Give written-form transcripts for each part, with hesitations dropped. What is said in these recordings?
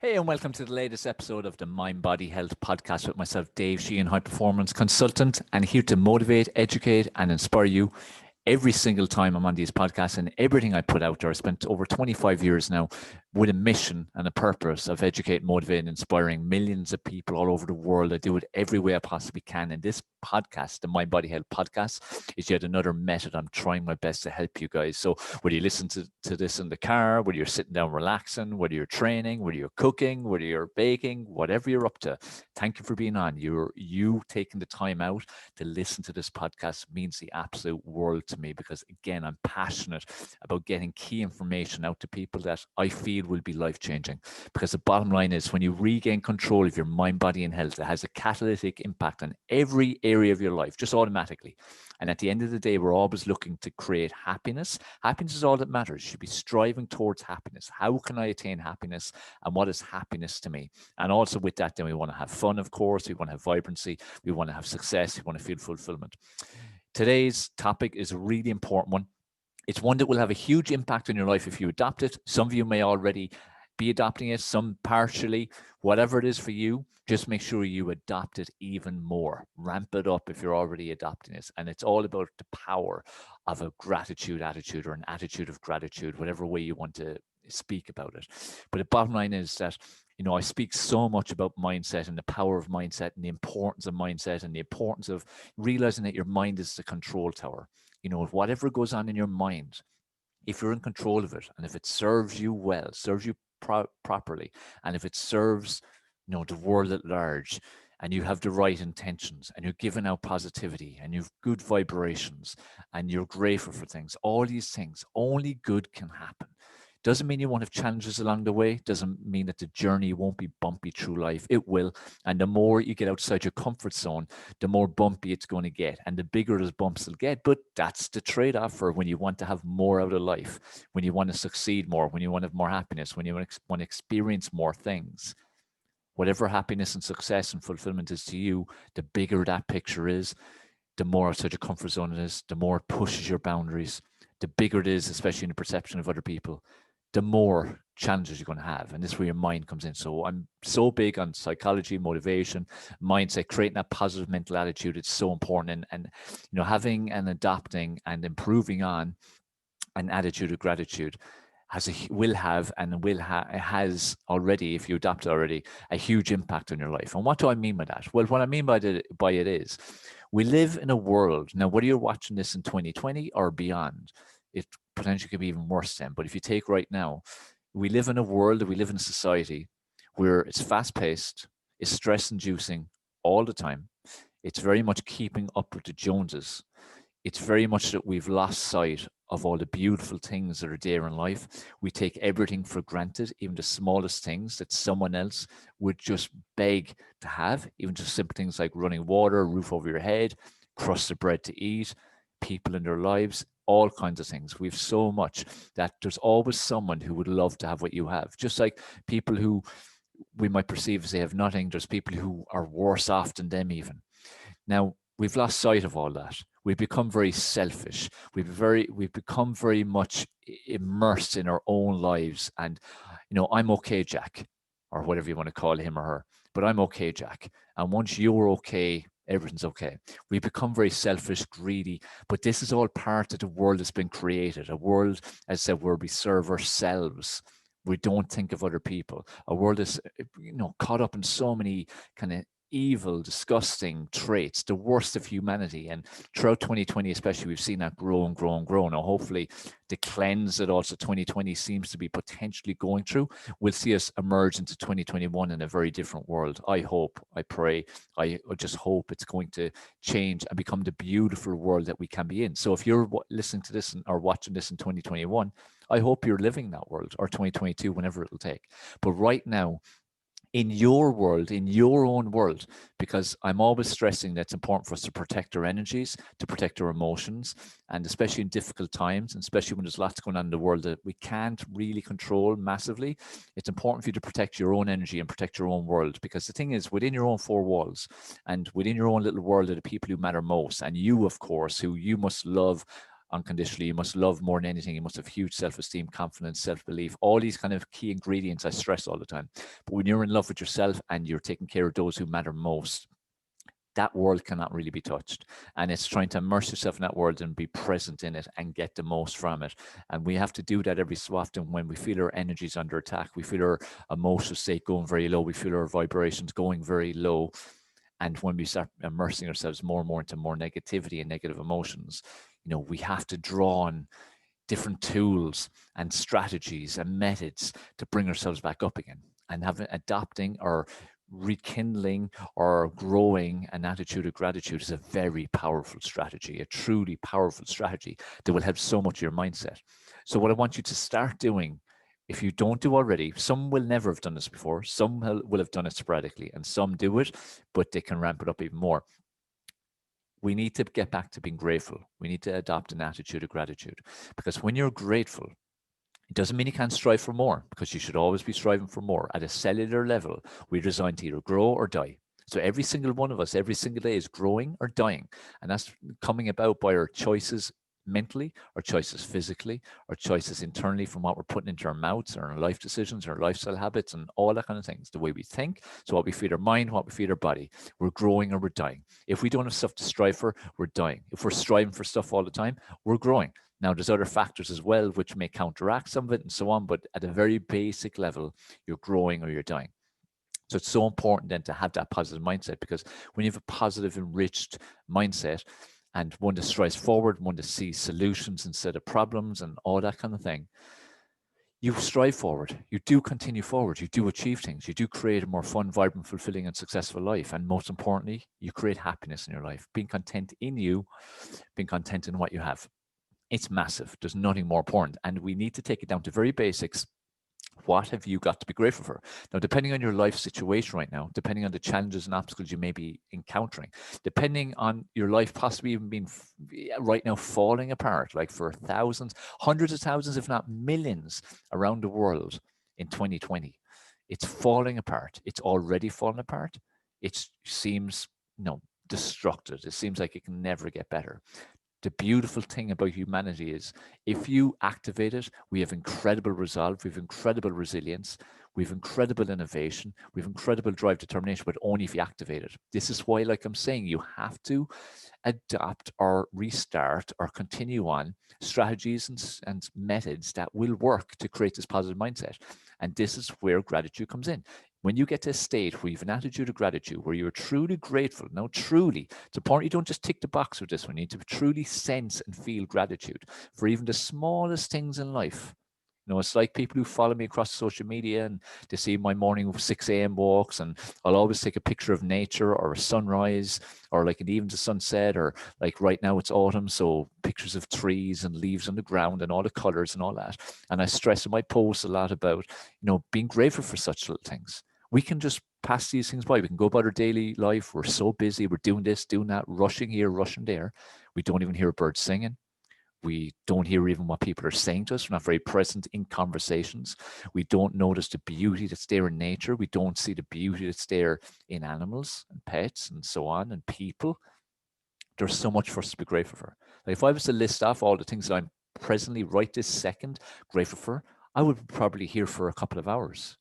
Hey, and welcome to the latest episode of the Mind Body Health Podcast with myself, Dave Sheahan, high performance consultant, and here to motivate, educate, and inspire you every single time I'm on these podcasts. And everything I put out there, I spent over 25 years now with a mission and a purpose of educating, motivating, inspiring millions of people all over the world. I do it every way I possibly can. And this podcast, the Mind Body Health Podcast, is yet another method I'm trying my best to help you guys. So whether you listen to this in the car, whether you're sitting down relaxing, whether you're training, whether you're cooking, whether you're baking, whatever you're up to, thank you for being on. You taking the time out to listen to this podcast means the absolute world to me, because again, I'm passionate about getting key information out to people that I feel will be life-changing. Because the bottom line is, when you regain control of your mind, body, and health, it has a catalytic impact on every area of your life, just automatically. And at the end of the day, we're always looking to create happiness. Happiness is all that matters. You should be striving towards happiness. How can I attain happiness? And what is happiness to me? And also with that, then we want to have fun, of course. We want to have vibrancy. We want to have success. We want to feel fulfillment. Today's topic is a really important one. It's one that will have a huge impact on your life if you adopt it. Some of you may already be adopting it, some partially. Whatever it is for you, just make sure you adopt it even more. Ramp it up if you're already adopting it. And it's all about the power of a gratitude attitude, or an attitude of gratitude, whatever way you want to speak about it. But the bottom line is that, I speak so much about mindset and the power of mindset and the importance of mindset and the importance of realizing that your mind is the control tower. Whatever goes on in your mind, if you're in control of it, and if it serves you well, serves you properly, and if it serves, the world at large, and you have the right intentions, and you're giving out positivity, and you've good vibrations, and you're grateful for things, all these things, only good can happen. Doesn't mean you won't have challenges along the way. Doesn't mean that the journey won't be bumpy through life. It will. And the more you get outside your comfort zone, the more bumpy it's going to get. And the bigger those bumps will get. But that's the trade-off for when you want to have more out of life, when you want to succeed more, when you want to have more happiness, when you want to experience more things. Whatever happiness and success and fulfillment is to you, the bigger that picture is, the more outside your comfort zone it is, the more it pushes your boundaries, the bigger it is, especially in the perception of other people, the more challenges you're going to have. And this is where your mind comes in. So I'm so big on psychology, motivation, mindset, creating that positive mental attitude. It's so important. And having and adopting and improving on an attitude of gratitude has already, if you adopt it already, a huge impact on your life. And what do I mean by that? Well, what I mean by it is, we live in a world, now whether you're watching this in 2020 or beyond, it potentially could be even worse then. But if you take right now, we live in a society where it's fast-paced, it's stress-inducing all the time. It's very much keeping up with the Joneses. It's very much that we've lost sight of all the beautiful things that are there in life. We take everything for granted, even the smallest things that someone else would just beg to have, even just simple things like running water, roof over your head, crust of bread to eat, people in their lives, all kinds of things. We've so much that there's always someone who would love to have what you have. Just like people who we might perceive as they have nothing, there's people who are worse off than them even. Now, we've lost sight of all that. We've become very selfish. We've become very much immersed in our own lives. And, I'm okay, Jack, or whatever you want to call him or her, but I'm okay, Jack. And once you're okay, everything's okay. We become very selfish, greedy, but this is all part of the world that's been created. A world, as I said, where we serve ourselves. We don't think of other people. A world that's, caught up in so many kind of evil, disgusting traits, the worst of humanity. And throughout 2020, especially, we've seen that grow and grow and grow. Now, hopefully, the cleanse that also 2020 seems to be potentially going through will see us emerge into 2021 in a very different world. I hope, I pray, I just hope it's going to change and become the beautiful world that we can be in. So if you're listening to this or watching this in 2021, I hope you're living that world, or 2022, whenever it'll take. But right now, in your world, in your own world, because I'm always stressing that it's important for us to protect our energies, to protect our emotions, and especially in difficult times, and especially when there's lots going on in the world that we can't really control massively, it's important for you to protect your own energy and protect your own world. Because the thing is, within your own four walls and within your own little world are the people who matter most. And you, of course, who you must love unconditionally. You must love more than anything. You must have huge self-esteem, confidence, self-belief, all these kind of key ingredients I stress all the time. But when you're in love with yourself and you're taking care of those who matter most, that world cannot really be touched. And it's trying to immerse yourself in that world and be present in it and get the most from it. And we have to do that every so often when we feel our energies under attack. We feel our emotional state going very low. We feel our vibrations going very low. And when we start immersing ourselves more and more into more negativity and negative emotions, we have to draw on different tools and strategies and methods to bring ourselves back up again, and adopting or rekindling or growing an attitude of gratitude is a very powerful strategy, a truly powerful strategy that will help so much of your mindset. So what I want you to start doing, if you don't do already, some will never have done this before, some will have done it sporadically, and some do it, but they can ramp it up even more. We need to get back to being grateful. We need to adopt an attitude of gratitude, because when you're grateful, it doesn't mean you can't strive for more, because you should always be striving for more. At a cellular level, we're designed to either grow or die. So every single one of us, every single day is growing or dying. And that's coming about by our choices mentally, our choices physically, our choices internally from what we're putting into our mouths, our life decisions, our lifestyle habits, and all that kind of things. The way we think, so what we feed our mind, what we feed our body. We're growing or we're dying. If we don't have stuff to strive for, we're dying. If we're striving for stuff all the time, we're growing. Now, there's other factors as well which may counteract some of it and so on, but at a very basic level, you're growing or you're dying. So it's so important then to have that positive mindset, because when you have a positive, enriched mindset, and one that strives forward, one that sees solutions instead of problems and all that kind of thing, you strive forward, you do continue forward, you do achieve things, you do create a more fun, vibrant, fulfilling, and successful life. And most importantly, you create happiness in your life, being content in you, being content in what you have. It's massive. There's nothing more important. And we need to take it down to very basics. What have you got to be grateful for? Now, depending on your life situation right now, depending on the challenges and obstacles you may be encountering, depending on your life possibly even being right now falling apart, like for thousands, hundreds of thousands, if not millions around the world in 2020, it's falling apart. It's already fallen apart. It seems, destructive. It seems like it can never get better. The beautiful thing about humanity is if you activate it, we have incredible resolve, we have incredible resilience, we have incredible innovation, we have incredible drive, determination, but only if you activate it. This is why, like I'm saying, you have to adapt or restart or continue on strategies and methods that will work to create this positive mindset. And this is where gratitude comes in. When you get to a state where you have an attitude of gratitude, where you're truly grateful, now truly, it's important you don't just tick the box with this one. You need to truly sense and feel gratitude for even the smallest things in life. It's like people who follow me across social media and they see my morning 6 a.m. walks, and I'll always take a picture of nature or a sunrise or like an even to sunset, or like right now it's autumn, so pictures of trees and leaves on the ground and all the colors and all that. And I stress in my posts a lot about, being grateful for such little things. We can just pass these things by. We can go about our daily life. We're so busy. We're doing this, doing that, rushing here, rushing there. We don't even hear a bird singing. We don't hear even what people are saying to us. We're not very present in conversations. We don't notice the beauty that's there in nature. We don't see the beauty that's there in animals and pets and so on, and people. There's so much for us to be grateful for. Like if I was to list off all the things that I'm presently right this second grateful for, I would be probably here for a couple of hours.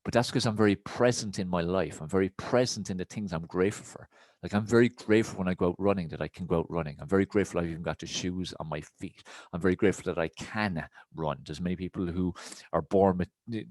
But that's because I'm very present in my life. I'm very present in the things I'm grateful for. Like I'm very grateful when I go out running that I can go out running. I'm very grateful I've even got the shoes on my feet. I'm very grateful that I can run. There's many people who are born with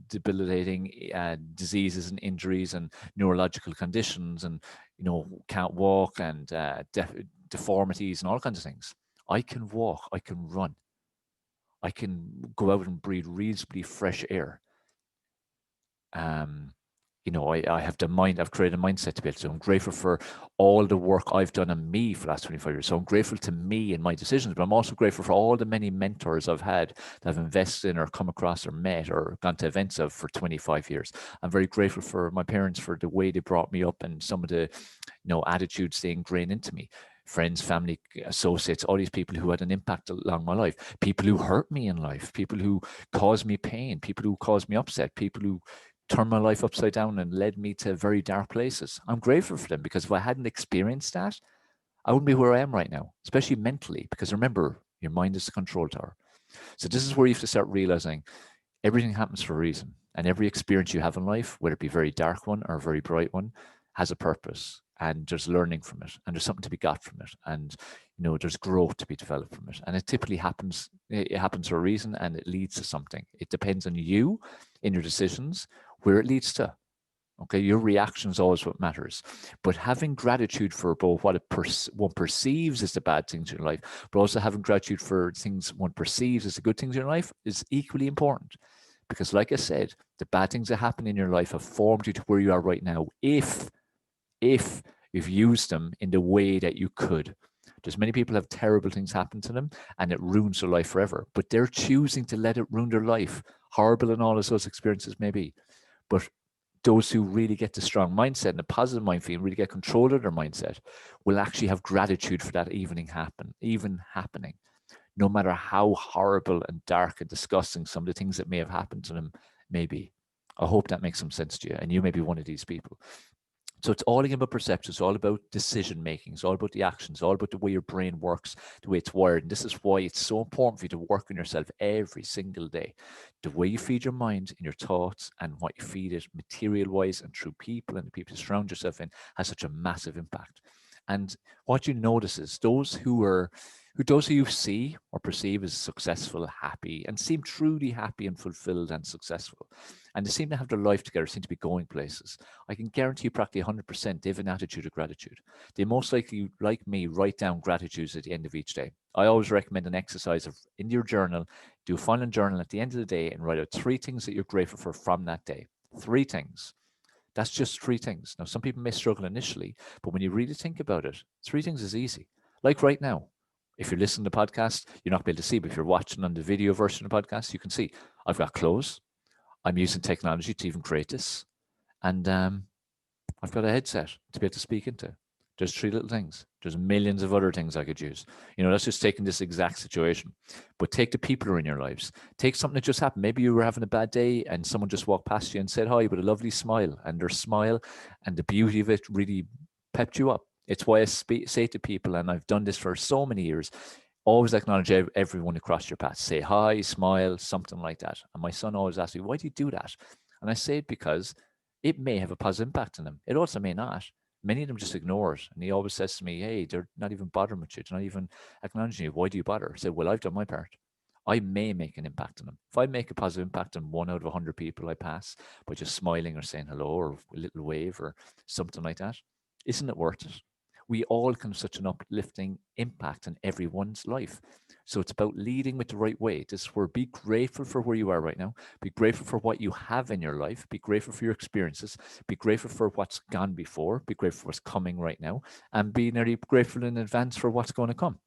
debilitating diseases and injuries and neurological conditions and, can't walk and deformities and all kinds of things. I can walk. I can run. I can go out and breathe reasonably fresh air. I have the mind, I've created a mindset to be able to. I'm grateful for all the work I've done on me for the last 25 years. So I'm grateful to me and my decisions, but I'm also grateful for all the many mentors I've had that I've invested in or come across or met or gone to events of for 25 years. I'm very grateful for my parents for the way they brought me up and some of the, attitudes they ingrained into me. Friends, family, associates, all these people who had an impact along my life, people who hurt me in life, people who caused me pain, people who caused me upset, people who turned my life upside down and led me to very dark places. I'm grateful for them, because if I hadn't experienced that, I wouldn't be where I am right now, especially mentally. Because remember, Your mind is the control tower. So this is where you have to start realizing everything happens for a reason. And every experience you have in life, whether it be a very dark one or a very bright one, has a purpose. And there's learning from it. And there's something to be got from it. And, there's growth to be developed from it. And it typically happens, it happens for a reason, and it leads to something. It depends on you in your decisions, where it leads to. Okay, your reaction is always what matters. But having gratitude for both what one perceives as the bad things in your life, but also having gratitude for things one perceives as the good things in your life is equally important. Because like I said, the bad things that happen in your life have formed you to where you are right now if you've used them in the way that you could. There's many people have terrible things happen to them and it ruins their life forever. But they're choosing to let it ruin their life, horrible and all of those experiences may be. But those who really get the strong mindset and the positive mind frame, really get control of their mindset, will actually have gratitude for that even happening, no matter how horrible and dark and disgusting some of the things that may have happened to them may be. I hope that makes some sense to you, and you may be one of these people. So it's all about perception. It's all about decision making. It's all about the actions. It's all about the way your brain works, the way it's wired. And this is why it's so important for you to work on yourself every single day. The way you feed your mind and your thoughts and what you feed it material-wise and through people and the people you surround yourself in has such a massive impact. And what you notice is those who you see or perceive as successful, happy, and seem truly happy and fulfilled and successful, and they seem to have their life together, seem to be going places, I can guarantee you practically 100% they have an attitude of gratitude. They most likely, like me, write down gratitudes at the end of each day. I always recommend an exercise of in your journal, do a final journal at the end of the day and write out 3 things that you're grateful for from that day. 3 things. That's just 3 things. Now, some people may struggle initially, but when you really think about it, 3 things is easy. Like right now, if you're listening to the podcast, you're not able to see, but if you're watching on the video version of the podcast, you can see I've got clothes. I'm using technology to even create this. And I've got a headset to be able to speak into. There's 3 little things. There's millions of other things I could use. That's just taking this exact situation. But take the people who are in your lives. Take something that just happened. Maybe you were having a bad day and someone just walked past you and said hi with a lovely smile. And their smile and the beauty of it really pepped you up. It's why I say to people, and I've done this for so many years, always acknowledge everyone across your path. Say hi, smile, something like that. And my son always asks me, why do you do that? And I say it because it may have a positive impact on them. It also may not. Many of them just ignore it. And he always says to me, hey, they're not even bothering with you. They're not even acknowledging you. Why do you bother? I say, well, I've done my part. I may make an impact on them. If I make a positive impact on 1 out of 100 people I pass by just smiling or saying hello or a little wave or something like that, isn't it worth it? We all can have such an uplifting impact on everyone's life. So it's about leading with the right way. This is where be grateful for where you are right now. Be grateful for what you have in your life. Be grateful for your experiences. Be grateful for what's gone before. Be grateful for what's coming right now. And be nearly grateful in advance for what's going to come.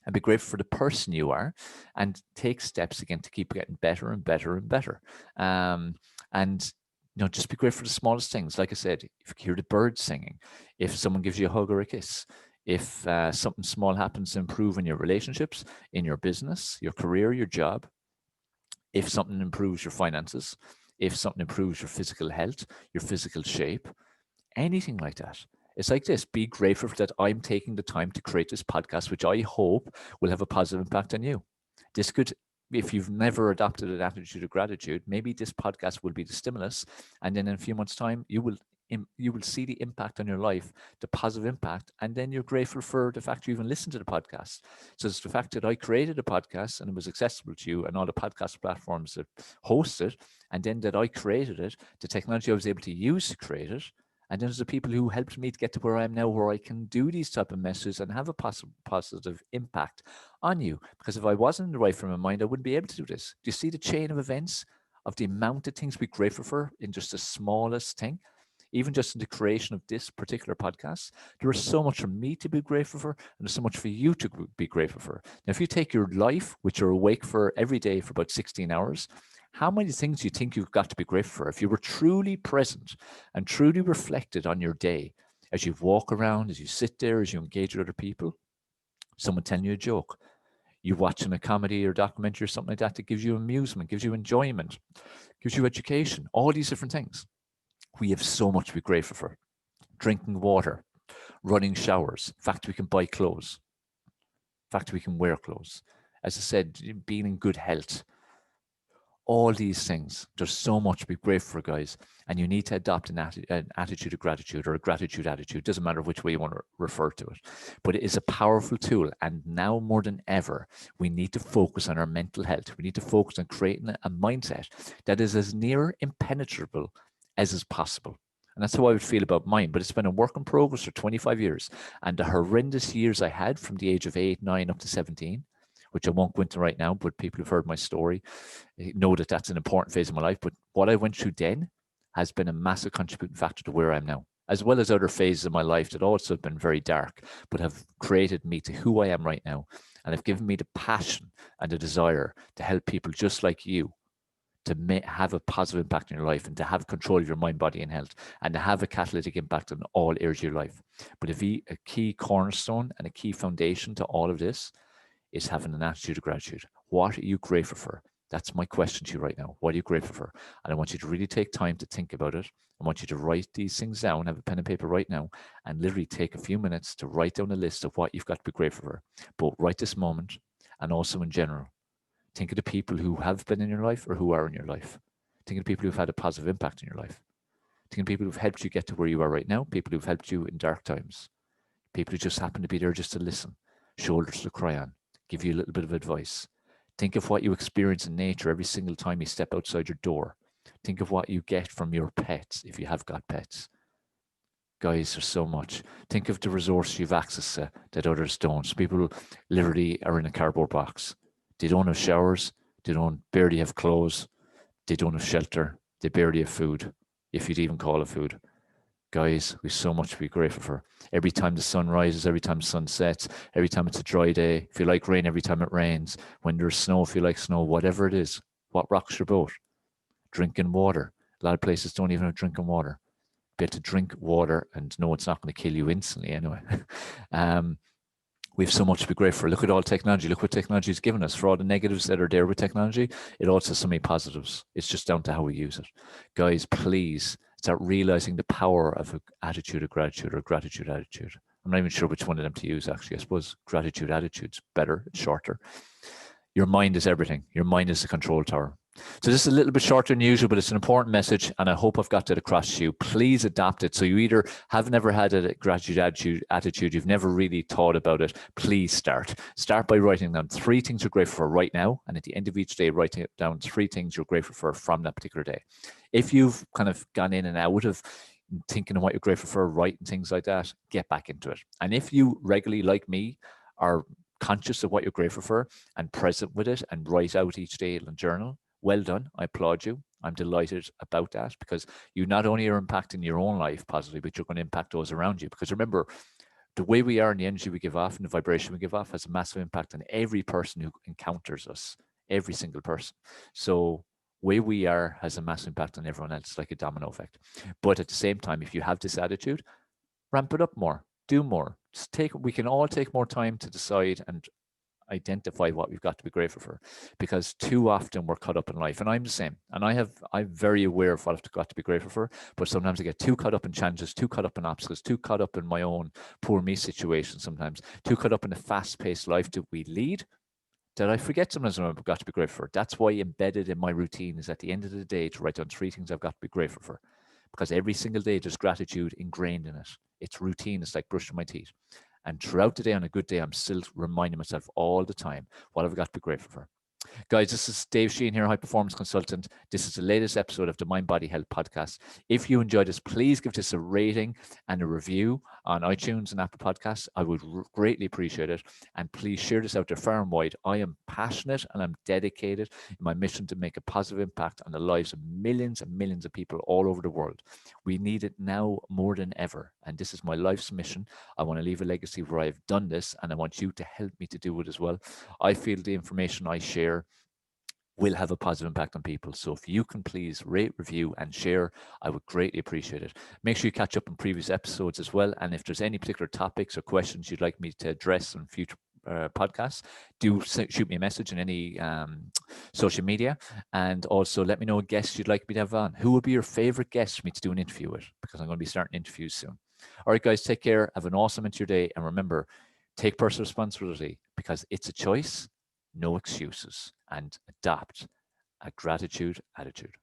And be grateful for the person you are and take steps again to keep getting better and better and better. And just be grateful for the smallest things. Like I said, if you hear the birds singing, if someone gives you a hug or a kiss, if something small happens to improve in your relationships, in your business, your career, your job, if something improves your finances, if something improves your physical health, your physical shape, anything like that. It's like this. Be grateful that I'm taking the time to create this podcast, which I hope will have a positive impact on you. This could, if you've never adopted an attitude of gratitude, maybe this podcast will be the stimulus. And then in a few months' time, you will see the impact on your life, the positive impact. And then you're grateful for the fact you even listened to the podcast. So it's the fact that I created a podcast and it was accessible to you and all the podcast platforms that host it. And then that I created it, the technology I was able to use to create it. And then there's the people who helped me to get to where I am now, where I can do these type of messages and have a positive impact on you. Because if I wasn't in the right frame of mind, I wouldn't be able to do this. Do you see the chain of events of the amount of things we're grateful for in just the smallest thing? Even just in the creation of this particular podcast, there is so much for me to be grateful for, and there's so much for you to be grateful for. Now, if you take your life, which you're awake for every day for about 16 hours, how many things do you think you've got to be grateful for? If you were truly present and truly reflected on your day, as you walk around, as you sit there, as you engage with other people, someone telling you a joke, you watching a comedy or documentary or something like that gives you amusement, gives you enjoyment, gives you education, all these different things. We have so much to be grateful for. Drinking water, running showers, the fact we can buy clothes, the fact we can wear clothes. as I said, being in good health, all these things. There's so much to be grateful for, guys. And you need to adopt an attitude of gratitude, or a gratitude attitude. Doesn't matter which way you want to refer to it. But it is a powerful tool. And now more than ever, we need to focus on our mental health. We need to focus on creating a mindset that is as near impenetrable as is possible. And that's how I would feel about mine. But it's been a work in progress for 25 years. And the horrendous years I had from the age of 8, 9 up to 17, which I won't go into right now, but people who've heard my story know that that's an important phase of my life. But what I went through then has been a massive contributing factor to where I am now, as well as other phases of my life that also have been very dark, but have created me to who I am right now, and have given me the passion and the desire to help people just like you to have a positive impact in your life, and to have control of your mind, body, and health, and to have a catalytic impact on all areas of your life. But a key cornerstone and a key foundation to all of this is having an attitude of gratitude. What are you grateful for? That's my question to you right now. What are you grateful for? And I want you to really take time to think about it. I want you to write these things down, have a pen and paper right now, and literally take a few minutes to write down a list of what you've got to be grateful for, both right this moment and also in general. Think of the people who have been in your life or who are in your life. Think of the people who've had a positive impact in your life. Think of people who've helped you get to where you are right now, people who've helped you in dark times, people who just happen to be there just to listen, shoulders to cry on, give you a little bit of advice. Think of what you experience in nature every single time you step outside your door. Think of what you get from your pets, if you have got pets. Guys, there's so much. Think of the resources you've access to that others don't. So people literally are in a cardboard box. They don't have showers. They don't barely have clothes. They don't have shelter. They barely have food, if you'd even call it food. Guys, we've so much to be grateful for. Every time the sun rises, every time the sun sets, every time it's a dry day, if you like rain, every time it rains, when there's snow, if you like snow, whatever it is, what rocks your boat? Drinking water. A lot of places don't even have drinking water. Be able to drink water and know it's not going to kill you instantly anyway. We have so much to be grateful for. Look at all technology. Look what technology has given us. For all the negatives that are there with technology, it also has so many positives. It's just down to how we use it. Guys, please start realizing the power of an attitude of gratitude, or gratitude attitude. I'm not even sure which one of them to use, actually. I suppose gratitude attitude's better. It's shorter. Your mind is everything. Your mind is the control tower. So this is a little bit shorter than usual, but it's an important message, and I hope I've got that across to you. Please adopt it. So you either have never had a gratitude attitude, you've never really thought about it, please start. Start by writing down 3 things you're grateful for right now, and at the end of each day, write down 3 things you're grateful for from that particular day. If you've kind of gone in and out of thinking of what you're grateful for, writing things like that, get back into it. And if you regularly, like me, are conscious of what you're grateful for and present with it and write out each day in a journal, well done. I applaud you. I'm delighted about that, because you not only are impacting your own life positively, but you're going to impact those around you. Because remember, the way we are and the energy we give off and the vibration we give off has a massive impact on every person who encounters us, every single person. So way we are has a massive impact on everyone else, like a domino effect. But at the same time, if you have this attitude, ramp it up more, do more. We can all take more time to decide and identify what we've got to be grateful for, because too often we're caught up in life, and I'm the same, and I'm very aware of what I've got to be grateful for, but sometimes I get too caught up in challenges, too caught up in obstacles, too caught up in my own poor me situation, sometimes too caught up in the fast-paced life that we lead, that I forget sometimes what I've got to be grateful for. That's why embedded in my routine is at the end of the day to write down 3 things I've got to be grateful for, because every single day there's gratitude ingrained in it. It's routine. It's like brushing my teeth. And throughout the day, on a good day, I'm still reminding myself all the time what I've got to be grateful for. Guys, this is Dave Sheahan here, high performance consultant. This is the latest episode of the Mind Body Health Podcast. If you enjoyed this, please give this a rating and a review on iTunes and Apple Podcasts. I would greatly appreciate it. And please share this out there far and wide. I am passionate and I'm dedicated in my mission to make a positive impact on the lives of millions and millions of people all over the world. We need it now more than ever. And this is my life's mission. I want to leave a legacy where I've done this, and I want you to help me to do it as well. I feel the information I share will have a positive impact on people. So if you can please rate, review, and share, I would greatly appreciate it. Make sure you catch up on previous episodes as well. And if there's any particular topics or questions you'd like me to address in future podcasts, do shoot me a message in any social media. And also let me know what guests you'd like me to have on. Who would be your favorite guest for me to do an interview with? Because I'm going to be starting interviews soon. All right, guys, take care. Have an awesome into your day. And remember, take personal responsibility, because it's a choice, no excuses, and adopt a gratitude attitude.